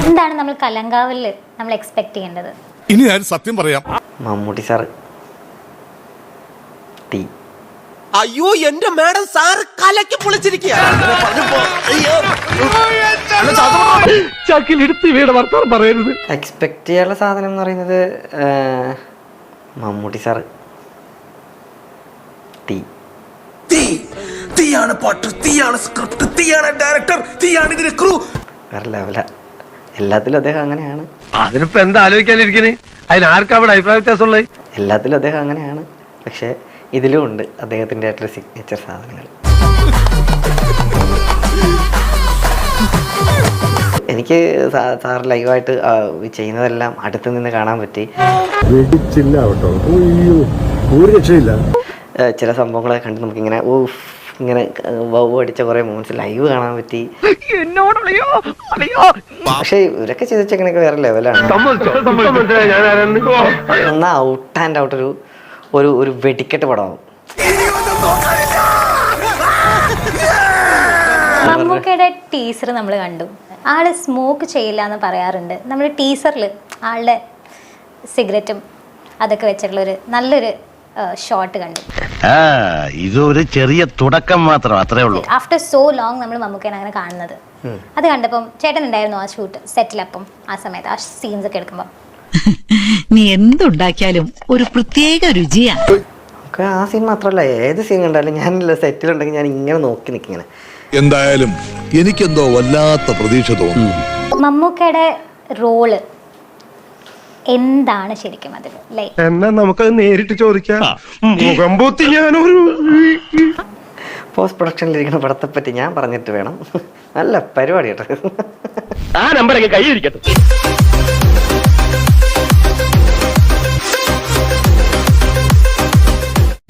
എന്താണ് നമ്മൾ കലങ്കാവലിൽ നമ്മൾ എക്സ്പെക്ട് ചെയ്യേണ്ടത്? ഇനി ഞാൻ സത്യം പറയാം. മമ്മൂട്ടി സാർ ടീ. അയ്യോ എന്റെ മാഡം സാറ് കലക്കി പൊളിച്ചിരിക്കുക. എക്സ്പെക്ട് ചെയ്യാനുള്ള സാധനം എന്ന് പറയുന്നത് മമ്മൂട്ടി സാർ ടീ. തീയാണ് പാട്ട്, തീയാണ് സ്ക്രിപ്റ്റ്, തീയാണ് ഡയറക്ടർ, തീയാണ് ഇതിന് ക്രൂ. വേറെ ലെവല. എല്ലാത്തിലും അദ്ദേഹം അങ്ങനെയാണ്. അതിനിപ്പോ എന്താ ആലോചിക്കാനിരിക്കണേ? അതിനാർക്കാ അവിടെ അഭിപ്രായ വ്യത്യാസമുള്ളത്? എല്ലാത്തിലും അദ്ദേഹം അങ്ങനെയാണ്. പക്ഷെ ഇതിലും ഉണ്ട് അദ്ദേഹത്തിൻ്റെ ആയിട്ടുള്ള സിഗ്നേച്ചർ സാധനങ്ങൾ. എനിക്ക് സാർ ലൈവായിട്ട് ചെയ്യുന്നതെല്ലാം അടുത്ത് നിന്ന് കാണാൻ പറ്റി. ചില സംഭവങ്ങളെ കണ്ട് നമുക്കിങ്ങനെ ഇങ്ങനെ വവ് അടിച്ച കുറെ മൊമെന്റ്സ് ലൈവ് കാണാൻ പറ്റി. പക്ഷെ ഇവരൊക്കെ ചെയ്തിച്ചെങ്ങനെയൊക്കെ വേറെ ലെവലാണ്. എന്നാ ഔട്ട് ആൻഡ് ഔട്ട് ഒരു വെടിക്കെട്ട് പടമാവും. മമ്മൂക്കയുടെ ടീസർ നമ്മൾ കണ്ടു. ആള് സ്മോക്ക് ചെയ്യില്ല എന്ന് പറയാറുണ്ട്. നമ്മൾ ടീസറിൽ ആളുടെ സിഗരറ്റും അതൊക്കെ വെച്ചിട്ടുള്ള ഒരു നല്ലൊരു ഷോട്ട് കണ്ടു. ഇതൊരു ചെറിയ തുടക്കം മാത്രം, അത്രേ ഉള്ളൂ. ആഫ്റ്റർ സോ ലോങ് നമ്മൾ മമ്മൂക്കനെ അങ്ങനെ കാണുന്നത്. അത് കണ്ടപ്പം ചേട്ടൻ ഉണ്ടായിരുന്നു ആ ഷൂട്ട് സെറ്റിലപ്പം ആ സമയത്ത് ആ സീൻസ് ഒക്കെ എടുക്കുമ്പോൾ? നീ എന്തുണ്ടാക്കിയാലും ഒരു പ്രത്യേക രുചിയാണ്. ആ സീൻ മാത്രമല്ല, ഏത് സീൻ കണ്ടാലും ഞാൻ സെറ്റിലുണ്ടെങ്കിൽ ഞാൻ ഇങ്ങനെ നോക്കി നിൽക്കിങ്ങനെ. എന്തായാലും എനിക്കെന്തോ വല്ലാത്ത പ്രതീക്ഷ തോന്നുന്നു. മമ്മൂക്കയുടെ റോള് എന്താണ് ശരിക്കും അതിൽ? എന്നാ നമുക്കത് നേരിട്ട് ചോദിക്കാം. പോസ്റ്റ് പ്രൊഡക്ഷനിലിരിക്കുന്ന പടത്തെ പറ്റി ഞാൻ പറഞ്ഞിട്ട് വേണം. നല്ല പരിപാടി കേട്ടോ. ആ നമ്പർ കൈ ഇരിക്കട്ടെ.